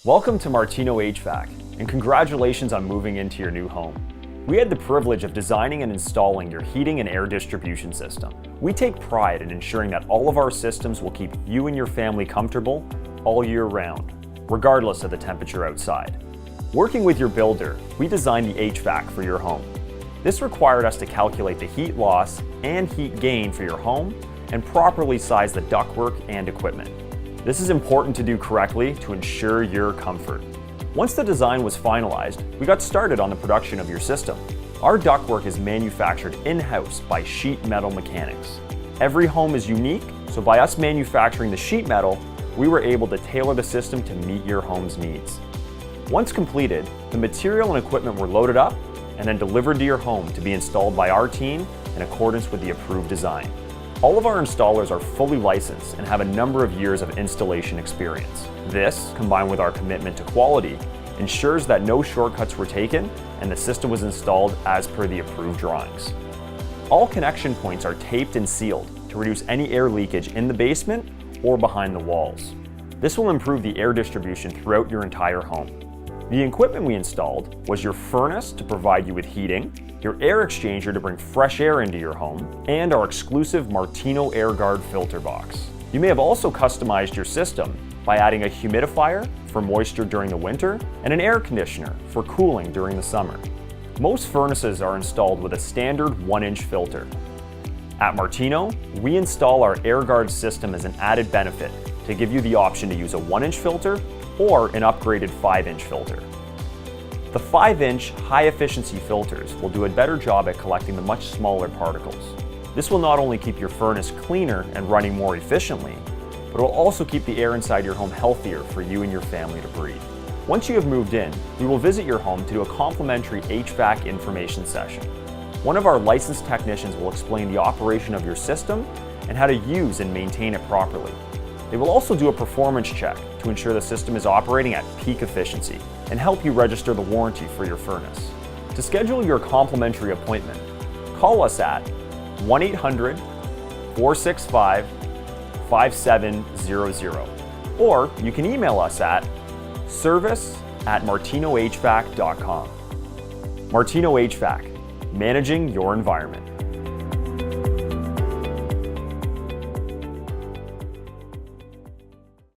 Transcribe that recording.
Welcome to Martino HVAC, and congratulations on moving into your new home. We had the privilege of designing and installing your heating and air distribution system. We take pride in ensuring that all of our systems will keep you and your family comfortable all year round, regardless of the temperature outside. Working with your builder, we designed the HVAC for your home. This required us to calculate the heat loss and heat gain for your home and properly size the ductwork and equipment. This is important to do correctly to ensure your comfort. Once the design was finalized, we got started on the production of your system. Our ductwork is manufactured in-house by sheet metal mechanics. Every home is unique, so by us manufacturing the sheet metal, we were able to tailor the system to meet your home's needs. Once completed, the material and equipment were loaded up and then delivered to your home to be installed by our team in accordance with the approved design. All of our installers are fully licensed and have a number of years of installation experience. This, combined with our commitment to quality, ensures that no shortcuts were taken and the system was installed as per the approved drawings. All connection points are taped and sealed to reduce any air leakage in the basement or behind the walls. This will improve the air distribution throughout your entire home. The equipment we installed was your furnace to provide you with heating, your air exchanger to bring fresh air into your home, and our exclusive Martino AirGuard filter box. You may have also customized your system by adding a humidifier for moisture during the winter and an air conditioner for cooling during the summer. Most furnaces are installed with a standard 1-inch filter. At Martino, we install our AirGuard system as an added benefit to give you the option to use a 1-inch filter or an upgraded 5-inch filter. The 5-inch high-efficiency filters will do a better job at collecting the much smaller particles. This will not only keep your furnace cleaner and running more efficiently, but it will also keep the air inside your home healthier for you and your family to breathe. Once you have moved in, we will visit your home to do a complimentary HVAC information session. One of our licensed technicians will explain the operation of your system and how to use and maintain it properly. They will also do a performance check to ensure the system is operating at peak efficiency and help you register the warranty for your furnace. To schedule your complimentary appointment, call us at 1-800-465-5700, or you can email us at service@martinohvac.com. Martino HVAC, managing your environment.